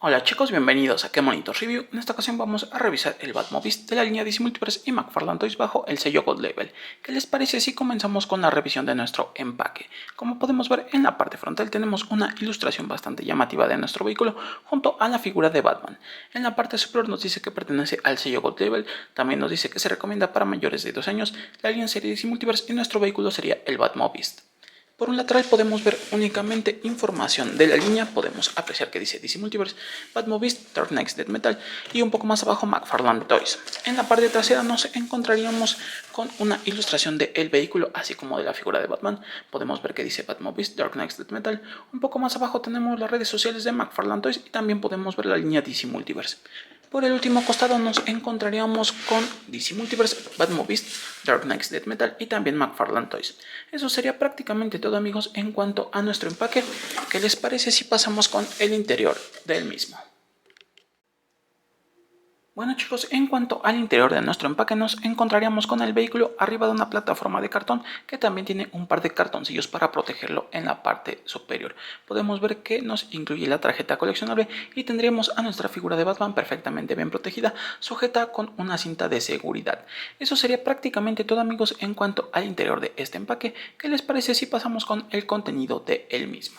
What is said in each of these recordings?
Hola chicos, bienvenidos a Qué Bonito Review. En esta ocasión vamos a revisar el Batmobiles de la línea DC Multiverse y McFarlane Toys bajo el sello Gold Label. ¿Qué les parece si comenzamos con la revisión de nuestro empaque? Como podemos ver, en la parte frontal tenemos una ilustración bastante llamativa de nuestro vehículo junto a la figura de Batman. En la parte superior nos dice que pertenece al sello Gold Label, también nos dice que se recomienda para mayores de 2 años, la línea serie DC Multiverse y nuestro vehículo sería el Batmobiles. Por un lateral podemos ver únicamente información de la línea, podemos apreciar que dice DC Multiverse, Batmobiles, Dark Knights Death Metal y un poco más abajo McFarlane Toys. En la parte trasera nos encontraríamos con una ilustración del vehículo así como de la figura de Batman. Podemos ver que dice Batmobiles, Dark Knights Death Metal. Un poco más abajo tenemos las redes sociales de McFarlane Toys y también podemos ver la línea DC Multiverse. Por el último costado nos encontraríamos con DC Multiverse, Batmobiles, Dark Knights Death Metal y también McFarlane Toys. Eso sería prácticamente todo, amigos, en cuanto a nuestro empaque. ¿Qué les parece si pasamos con el interior del mismo? Bueno chicos, en cuanto al interior de nuestro empaque nos encontraríamos con el vehículo arriba de una plataforma de cartón que también tiene un par de cartoncillos para protegerlo en la parte superior. Podemos ver que nos incluye la tarjeta coleccionable y tendríamos a nuestra figura de Batman perfectamente bien protegida, sujeta con una cinta de seguridad. Eso sería prácticamente todo, amigos, en cuanto al interior de este empaque. ¿Qué les parece si pasamos con el contenido de él mismo?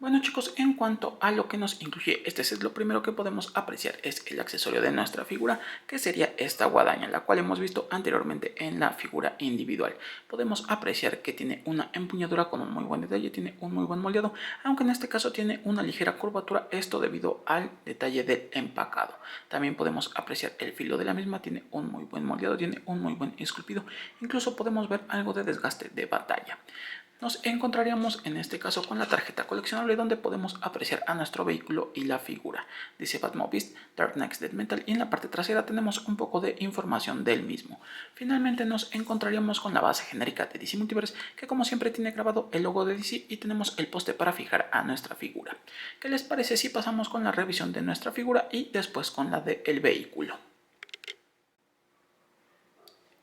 Bueno chicos, en cuanto a lo que nos incluye este set, lo primero que podemos apreciar es el accesorio de nuestra figura, que sería esta guadaña, la cual hemos visto anteriormente en la figura individual. Podemos apreciar que tiene una empuñadura con un muy buen detalle, tiene un muy buen moldeado, aunque en este caso tiene una ligera curvatura, esto debido al detalle del empacado. También podemos apreciar el filo de la misma, tiene un muy buen moldeado, tiene un muy buen esculpido, incluso podemos ver algo de desgaste de batalla. Nos encontraríamos en este caso con la tarjeta coleccionable donde podemos apreciar a nuestro vehículo y la figura. Dice Batmobiles, Dark Knights Death Metal y en la parte trasera tenemos un poco de información del mismo. Finalmente nos encontraríamos con la base genérica de DC Multiverse que como siempre tiene grabado el logo de DC y tenemos el poste para fijar a nuestra figura. ¿Qué les parece si pasamos con la revisión de nuestra figura y después con la del vehículo?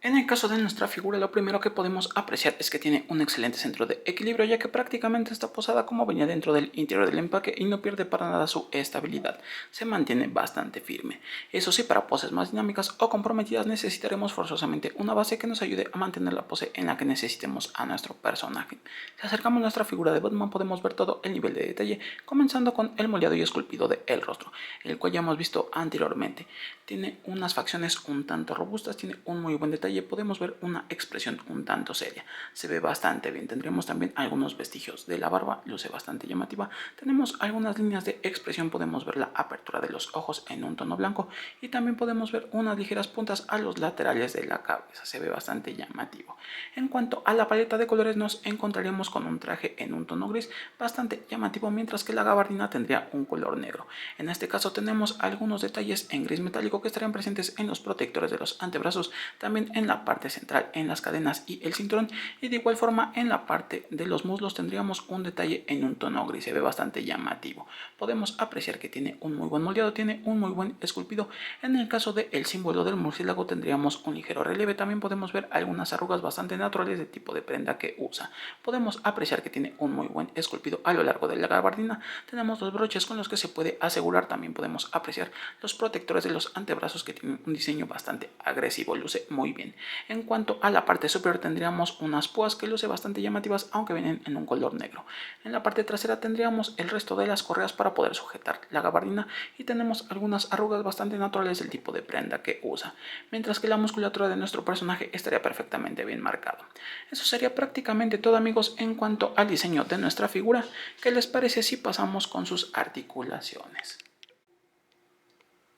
En el caso de nuestra figura, lo primero que podemos apreciar es que tiene un excelente centro de equilibrio, ya que prácticamente está posada como venía dentro del interior del empaque y no pierde para nada su estabilidad. Se mantiene bastante firme. Eso sí, para poses más dinámicas o comprometidas necesitaremos forzosamente una base que nos ayude a mantener la pose en la que necesitemos a nuestro personaje. Si acercamos nuestra figura de Batman podemos ver todo el nivel de detalle, comenzando con el moldeado y esculpido del rostro, el cual ya hemos visto anteriormente. Tiene unas facciones un tanto robustas, tiene un muy buen detalle, podemos ver una expresión un tanto seria. Se ve bastante bien. Tendremos también algunos vestigios de la barba, luce bastante llamativa. Tenemos algunas líneas de expresión, podemos ver la apertura de los ojos en un tono blanco y también podemos ver unas ligeras puntas a los laterales de la cabeza. Se ve bastante llamativo. En cuanto a la paleta de colores nos encontraríamos con un traje en un tono gris bastante llamativo, mientras que la gabardina tendría un color negro. En este caso tenemos algunos detalles en gris metálico que estarían presentes en los protectores de los antebrazos, también en la parte central, en las cadenas y el cinturón, y de igual forma en la parte de los muslos tendríamos un detalle en un tono gris. Se ve bastante llamativo. Podemos apreciar que tiene un muy buen moldeado, tiene un muy buen esculpido. En el caso del símbolo del murciélago tendríamos un ligero relieve. También podemos ver algunas arrugas bastante naturales de tipo de prenda que usa. Podemos apreciar que tiene un muy buen esculpido a lo largo de la gabardina. Tenemos los broches con los que se puede asegurar. También podemos apreciar los protectores de los antebrazos que tienen un diseño bastante agresivo, luce muy bien. En cuanto a la parte superior tendríamos unas púas que luce bastante llamativas, aunque vienen en un color negro. En la parte trasera tendríamos el resto de las correas para poder sujetar la gabardina y tenemos algunas arrugas bastante naturales del tipo de prenda que usa, mientras que la musculatura de nuestro personaje estaría perfectamente bien marcado. Eso sería prácticamente todo, amigos, en cuanto al diseño de nuestra figura. ¿Qué les parece si pasamos con sus articulaciones?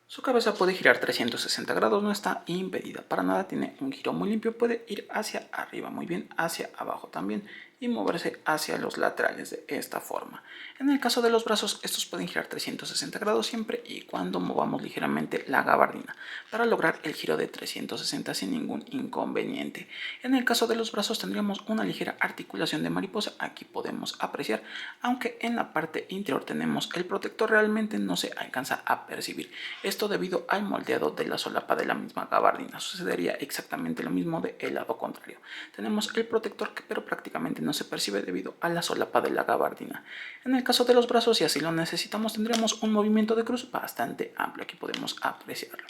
Su cabeza puede girar 360 grados, no está impedida para nada, tiene un giro muy limpio, puede ir hacia arriba muy bien, hacia abajo también y moverse hacia los laterales de esta forma. En el caso de los brazos, estos pueden girar 360 grados siempre y cuando movamos ligeramente la gabardina para lograr el giro de 360 sin ningún inconveniente. En el caso de los brazos tendríamos una ligera articulación de mariposa, aquí podemos apreciar, aunque en la parte interior tenemos el protector, realmente no se alcanza a percibir. Esto debido al moldeado de la solapa de la misma gabardina. Sucedería exactamente lo mismo del lado contrario. Tenemos el protector pero prácticamente no no se percibe debido a la solapa de la gabardina. En el caso de los brazos, si así lo necesitamos, tendríamos un movimiento de cruz bastante amplio, aquí podemos apreciarlo.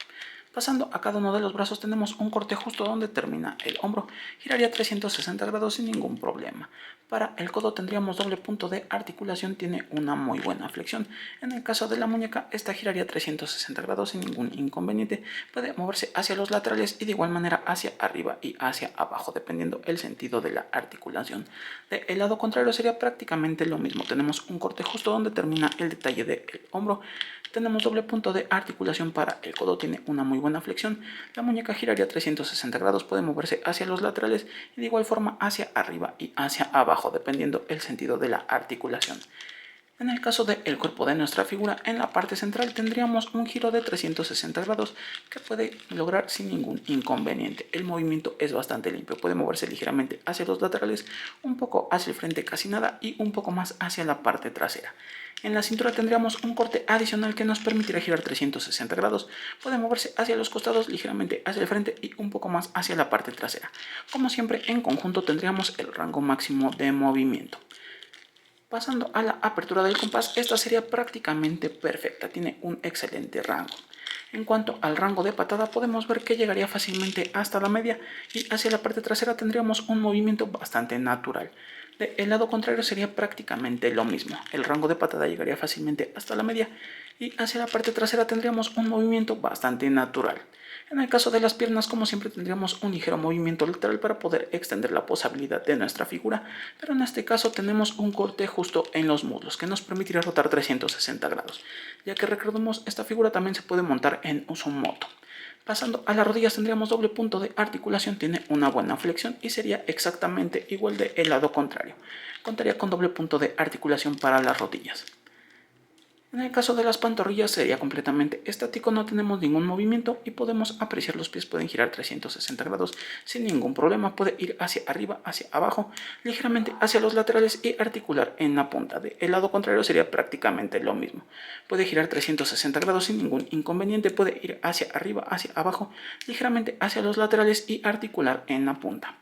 Pasando a cada uno de los brazos tenemos un corte justo donde termina el hombro, giraría 360 grados sin ningún problema. Para el codo tendríamos doble punto de articulación, tiene una muy buena flexión. En el caso de la muñeca, esta giraría 360 grados sin ningún inconveniente, puede moverse hacia los laterales y de igual manera hacia arriba y hacia abajo, dependiendo el sentido de la articulación. Del lado contrario sería prácticamente lo mismo, tenemos un corte justo donde termina el detalle del hombro, tenemos doble punto de articulación para el codo, tiene una muy buena flexión, la muñeca giraría 360 grados, puede moverse hacia los laterales y de igual forma hacia arriba y hacia abajo, dependiendo el sentido de la articulación. En el caso del cuerpo de nuestra figura, en la parte central tendríamos un giro de 360 grados que puede lograr sin ningún inconveniente. El movimiento es bastante limpio, puede moverse ligeramente hacia los laterales, un poco hacia el frente casi nada y un poco más hacia la parte trasera. En la cintura tendríamos un corte adicional que nos permitirá girar 360 grados, puede moverse hacia los costados, ligeramente hacia el frente y un poco más hacia la parte trasera. Como siempre, en conjunto tendríamos el rango máximo de movimiento. Pasando a la apertura del compás, esta sería prácticamente perfecta, tiene un excelente rango. En cuanto al rango de patada, podemos ver que llegaría fácilmente hasta la media y hacia la parte trasera tendríamos un movimiento bastante natural. Del lado contrario sería prácticamente lo mismo, el rango de patada llegaría fácilmente hasta la media y hacia la parte trasera tendríamos un movimiento bastante natural. En el caso de las piernas, como siempre, tendríamos un ligero movimiento lateral para poder extender la posabilidad de nuestra figura, pero en este caso tenemos un corte justo en los muslos que nos permitirá rotar 360 grados, ya que recordemos, esta figura también se puede montar en un moto. Pasando a las rodillas tendríamos doble punto de articulación, tiene una buena flexión y sería exactamente igual del lado contrario. Contaría con doble punto de articulación para las rodillas. En el caso de las pantorrillas sería completamente estático, no tenemos ningún movimiento y podemos apreciar los pies, pueden girar 360 grados sin ningún problema, puede ir hacia arriba, hacia abajo, ligeramente hacia los laterales y articular en la punta. Del lado contrario sería prácticamente lo mismo, puede girar 360 grados sin ningún inconveniente, puede ir hacia arriba, hacia abajo, ligeramente hacia los laterales y articular en la punta.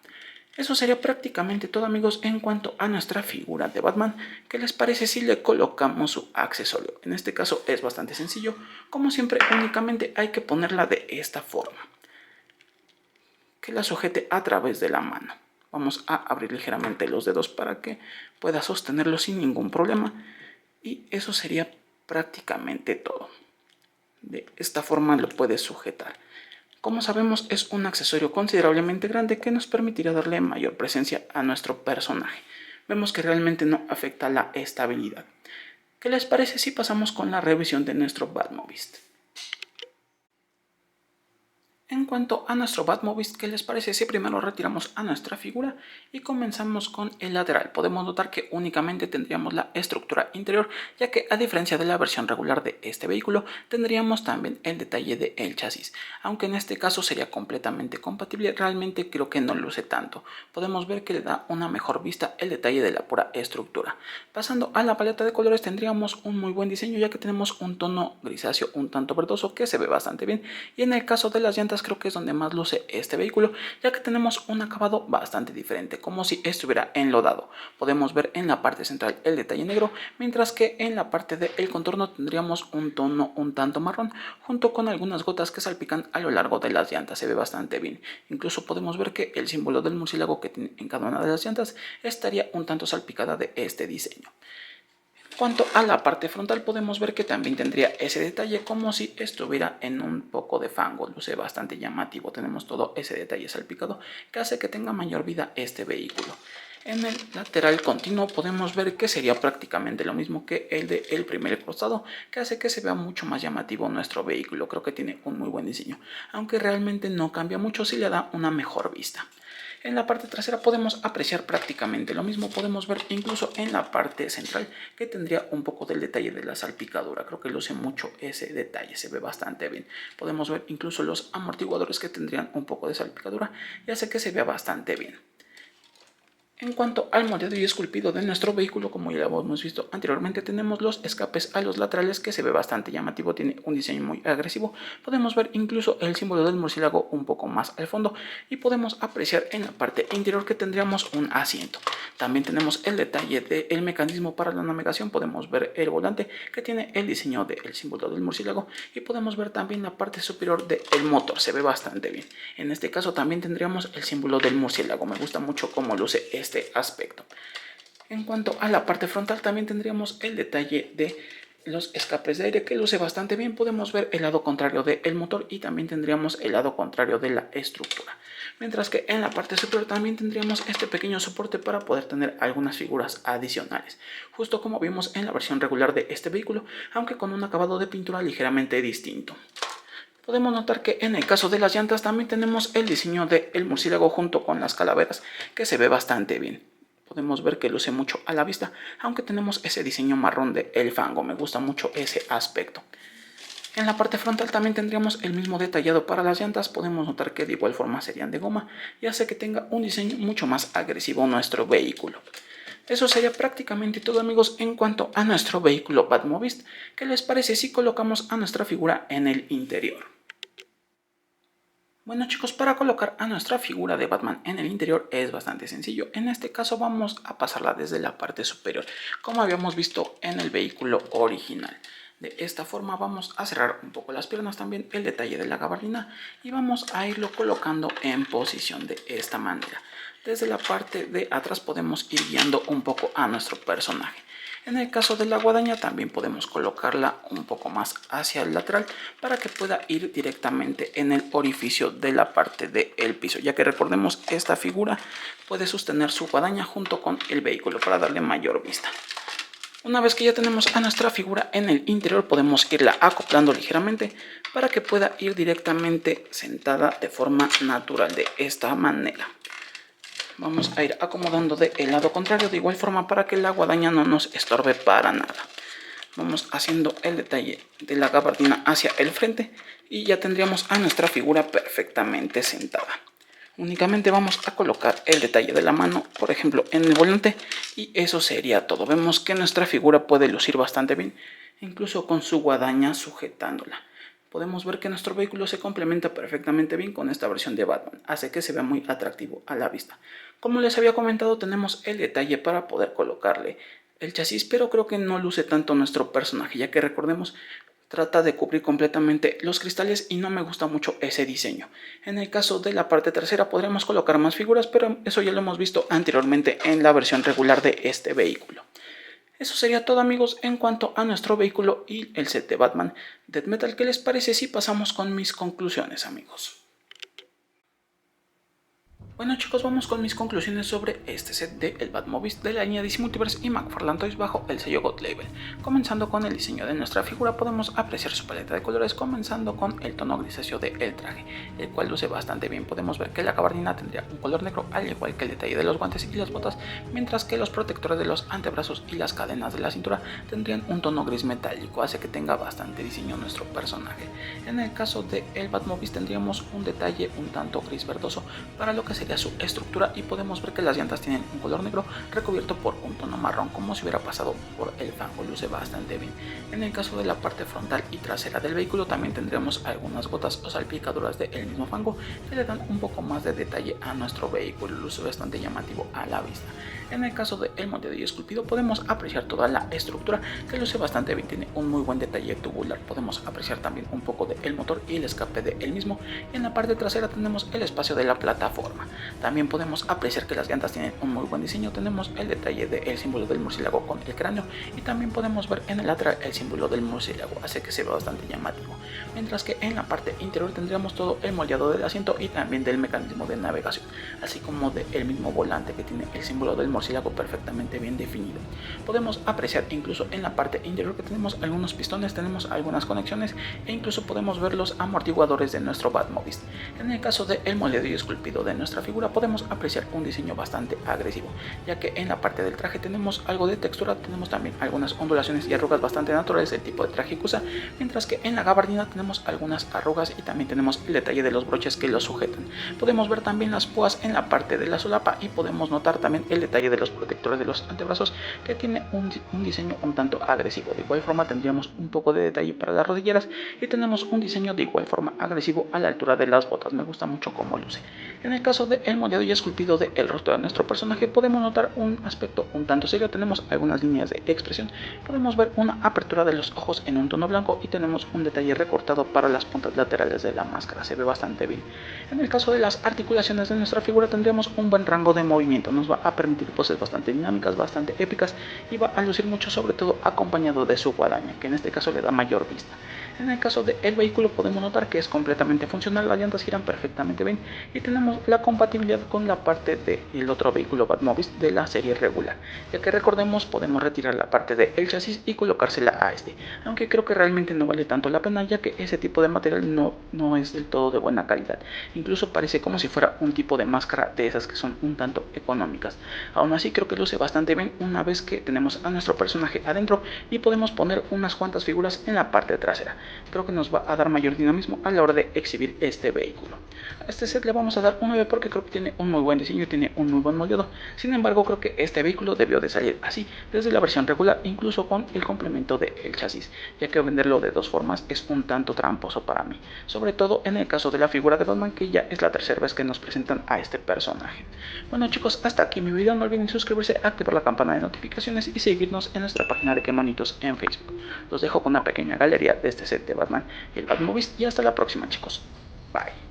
Eso sería prácticamente todo, amigos, en cuanto a nuestra figura de Batman. ¿Qué les parece si le colocamos su accesorio? En este caso es bastante sencillo. Como siempre, únicamente hay que ponerla de esta forma, que la sujete a través de la mano. Vamos a abrir ligeramente los dedos para que pueda sostenerlo sin ningún problema. Y eso sería prácticamente todo. De esta forma lo puedes sujetar. Como sabemos, es un accesorio considerablemente grande que nos permitirá darle mayor presencia a nuestro personaje. Vemos que realmente no afecta la estabilidad. ¿Qué les parece si pasamos con la revisión de nuestro Batmobile? En cuanto a nuestro Batmobile, ¿qué les parece si primero retiramos a nuestra figura y comenzamos con el lateral? Podemos notar que únicamente tendríamos la estructura interior, ya que a diferencia de la versión regular de este vehículo, tendríamos también el detalle del chasis. Aunque en este caso sería completamente compatible, realmente creo que no luce tanto. Podemos ver que le da una mejor vista el detalle de la pura estructura. Pasando a la paleta de colores, tendríamos un muy buen diseño, ya que tenemos un tono grisáceo un tanto verdoso que se ve bastante bien. Y en el caso de las llantas, creo que es donde más luce este vehículo, ya que tenemos un acabado bastante diferente, como si estuviera enlodado. Podemos ver en la parte central el detalle negro, mientras que en la parte del contorno tendríamos un tono un tanto marrón, junto con algunas gotas que salpican a lo largo de las llantas. Se ve bastante bien. Incluso podemos ver que el símbolo del murciélago que tiene en cada una de las llantas estaría un tanto salpicada de este diseño. En cuanto a la parte frontal, podemos ver que también tendría ese detalle como si estuviera en un poco de fango. Luce bastante llamativo, tenemos todo ese detalle salpicado que hace que tenga mayor vida este vehículo. En el lateral continuo podemos ver que sería prácticamente lo mismo que el del primer costado, que hace que se vea mucho más llamativo nuestro vehículo. Creo que tiene un muy buen diseño, aunque realmente no cambia mucho, si le da una mejor vista. En la parte trasera podemos apreciar prácticamente lo mismo, podemos ver incluso en la parte central que tendría un poco del detalle de la salpicadura. Creo que luce mucho ese detalle, se ve bastante bien. Podemos ver incluso los amortiguadores que tendrían un poco de salpicadura y hace que se vea bastante bien. En cuanto al moldeado y esculpido de nuestro vehículo, como ya lo hemos visto anteriormente, tenemos los escapes a los laterales que se ve bastante llamativo, tiene un diseño muy agresivo. Podemos ver incluso el símbolo del murciélago un poco más al fondo y podemos apreciar en la parte interior que tendríamos un asiento. También tenemos el detalle del mecanismo para la navegación, podemos ver el volante que tiene el diseño del símbolo del murciélago y podemos ver también la parte superior del motor, se ve bastante bien. En este caso también tendríamos el símbolo del murciélago, me gusta mucho cómo luce este aspecto. En cuanto a la parte frontal también tendríamos el detalle de los escapes de aire que luce bastante bien. Podemos ver el lado contrario del motor y también tendríamos el lado contrario de la estructura. Mientras que en la parte superior también tendríamos este pequeño soporte para poder tener algunas figuras adicionales, justo como vimos en la versión regular de este vehículo, aunque con un acabado de pintura ligeramente distinto. Podemos notar que en el caso de las llantas también tenemos el diseño del murciélago junto con las calaveras que se ve bastante bien. Podemos ver que luce mucho a la vista, aunque tenemos ese diseño marrón de el fango, me gusta mucho ese aspecto. En la parte frontal también tendríamos el mismo detallado para las llantas, podemos notar que de igual forma serían de goma y hace que tenga un diseño mucho más agresivo nuestro vehículo. Eso sería prácticamente todo, amigos, en cuanto a nuestro vehículo Batmobile. ¿Qué les parece si colocamos a nuestra figura en el interior? Bueno, chicos, para colocar a nuestra figura de Batman en el interior es bastante sencillo. En este caso vamos a pasarla desde la parte superior, como habíamos visto en el vehículo original. De esta forma vamos a cerrar un poco las piernas, también el detalle de la gabardina, y vamos a irlo colocando en posición de esta manera. Desde la parte de atrás podemos ir guiando un poco a nuestro personaje. En el caso de la guadaña también podemos colocarla un poco más hacia el lateral para que pueda ir directamente en el orificio de la parte del piso, ya que recordemos que esta figura puede sostener su guadaña junto con el vehículo para darle mayor vista. Una vez que ya tenemos a nuestra figura en el interior, podemos irla acoplando ligeramente para que pueda ir directamente sentada de forma natural de esta manera. Vamos a ir acomodando del lado contrario de igual forma para que la guadaña no nos estorbe para nada. Vamos haciendo el detalle de la gabardina hacia el frente y ya tendríamos a nuestra figura perfectamente sentada. Únicamente vamos a colocar el detalle de la mano, por ejemplo, en el volante, y eso sería todo. Vemos que nuestra figura puede lucir bastante bien, incluso con su guadaña sujetándola. Podemos ver que nuestro vehículo se complementa perfectamente bien con esta versión de Batman, hace que se vea muy atractivo a la vista. Como les había comentado, tenemos el detalle para poder colocarle el chasis, pero creo que no luce tanto nuestro personaje, ya que recordemos, trata de cubrir completamente los cristales y no me gusta mucho ese diseño. En el caso de la parte trasera podremos colocar más figuras, pero eso ya lo hemos visto anteriormente en la versión regular de este vehículo. Eso sería todo, amigos, en cuanto a nuestro vehículo y el set de Batman Death Metal. ¿Qué les parece si pasamos con mis conclusiones, amigos? Bueno, chicos, vamos con mis conclusiones sobre este set de el Batmobile de la línea DC Multiverse y McFarlane Toys bajo el sello God Label. Comenzando con el diseño de nuestra figura, podemos apreciar su paleta de colores, comenzando con el tono grisáceo del traje, el cual luce bastante bien. Podemos ver que la gabardina tendría un color negro, al igual que el detalle de los guantes y las botas, mientras que los protectores de los antebrazos y las cadenas de la cintura tendrían un tono gris metálico, hace que tenga bastante diseño nuestro personaje. En el caso de el Batmobile tendríamos un detalle un tanto gris verdoso para lo que sería su estructura, y podemos ver que las llantas tienen un color negro recubierto por un tono marrón, como si hubiera pasado por el fango. Luce bastante bien. En el caso de la parte frontal y trasera del vehículo también tendremos algunas gotas o salpicaduras del mismo fango que le dan un poco más de detalle a nuestro vehículo, luce bastante llamativo a la vista. En el caso del moldeado y esculpido podemos apreciar toda la estructura que luce bastante bien, tiene un muy buen detalle tubular. Podemos apreciar también un poco del motor y el escape del mismo, y en la parte trasera tenemos el espacio de la plataforma. También podemos apreciar que las llantas tienen un muy buen diseño, tenemos el detalle del símbolo del murciélago con el cráneo, y también podemos ver en el lateral el símbolo del murciélago, hace que se vea bastante llamativo. Mientras que en la parte interior tendríamos todo el moldeado del asiento y también del mecanismo de navegación, así como del mismo volante que tiene el símbolo del murciélago perfectamente bien definido. Podemos apreciar incluso en la parte interior que tenemos algunos pistones, tenemos algunas conexiones e incluso podemos ver los amortiguadores de nuestro Batmobile. En el caso del moldeado y esculpido de nuestra nuestra figura podemos apreciar un diseño bastante agresivo, ya que en la parte del traje tenemos algo de textura, tenemos también algunas ondulaciones y arrugas bastante naturales del tipo de traje que usa, mientras que en la gabardina tenemos algunas arrugas y también tenemos el detalle de los broches que lo sujetan. Podemos ver también las púas en la parte de la solapa y podemos notar también el detalle de los protectores de los antebrazos, que tiene un diseño un tanto agresivo. De igual forma tendríamos un poco de detalle para las rodilleras y tenemos un diseño de igual forma agresivo a la altura de las botas. Me gusta mucho cómo luce. En el caso del moldeado y esculpido del rostro de nuestro personaje podemos notar un aspecto un tanto serio, tenemos algunas líneas de expresión, podemos ver una apertura de los ojos en un tono blanco y tenemos un detalle recortado para las puntas laterales de la máscara, se ve bastante bien. En el caso de las articulaciones de nuestra figura tendremos un buen rango de movimiento, nos va a permitir poses bastante dinámicas, bastante épicas y va a lucir mucho, sobre todo acompañado de su guadaña, que en este caso le da mayor vista. En el caso del vehículo podemos notar que es completamente funcional, las llantas giran perfectamente bien y tenemos la compatibilidad con la parte del otro vehículo Batmobile de la serie regular, ya que recordemos podemos retirar la parte del chasis y colocársela a este, aunque creo que realmente no vale tanto la pena, ya que ese tipo de material no es del todo de buena calidad, incluso parece como si fuera un tipo de máscara de esas que son un tanto económicas. Aún así creo que luce bastante bien una vez que tenemos a nuestro personaje adentro y podemos poner unas cuantas figuras en la parte trasera. Creo que nos va a dar mayor dinamismo a la hora de exhibir este vehículo. A este set le vamos a dar un 9 porque creo que tiene un muy buen diseño y tiene un muy buen moldeado. Sin embargo, creo que este vehículo debió de salir así, desde la versión regular, incluso con el complemento del chasis, ya que venderlo de dos formas es un tanto tramposo para mí, sobre todo en el caso de la figura de Batman, que ya es la tercera vez que nos presentan a este personaje. Bueno chicos, hasta aquí mi video, no olviden suscribirse, activar la campana de notificaciones y seguirnos en nuestra página de Qué Monitos en Facebook. Los dejo con una pequeña galería de este set de Batman y el Batmobile y hasta la próxima chicos. Bye.